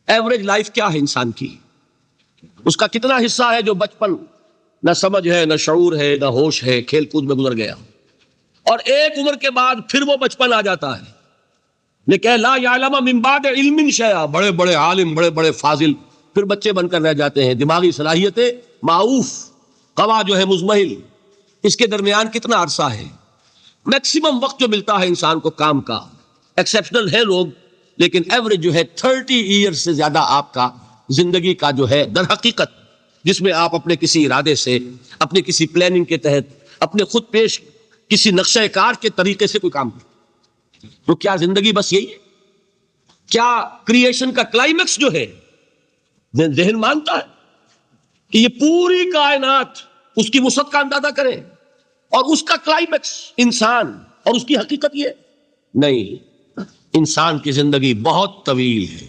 Average life کیا ہے انسان کی، اس کا کتنا حصہ ہے جو بچپن نہ سمجھ ہے نہ شعور ہے نہ ہوش ہے، کھیل کود میں گزر گیا، اور ایک عمر کے بعد پھر وہ بچپن آ جاتا ہے، لیکن لا یعلم من بعد علم شیئا، بڑے بڑے عالم بڑے بڑے فاضل پھر بچے بن کر رہ جاتے ہیں، دماغی صلاحیتیں معوف، قوا جو ہے مزمحل، اس کے درمیان کتنا عرصہ ہے؟ میکسیمم وقت جو ملتا ہے انسان کو کام کا، ایکسیپشنل ہے لوگ، لیکن ایوریج جو ہے 30 ایئر سے زیادہ آپ کا زندگی کا جو ہے در حقیقت، جس میں آپ اپنے کسی ارادے سے، اپنے کسی پلاننگ کے تحت، اپنے خود پیش کسی نقشہ کار کے طریقے سے کوئی کام کرتے، تو کیا زندگی بس یہی ہے؟ کیا کریشن کا کلائمیکس جو ہے ذہن مانتا ہے کہ یہ پوری کائنات اس کی وسعت کا اندازہ کرے اور اس کا کلائمیکس انسان اور اس کی حقیقت یہ؟ نہیں، انسان کی زندگی بہت طویل ہے،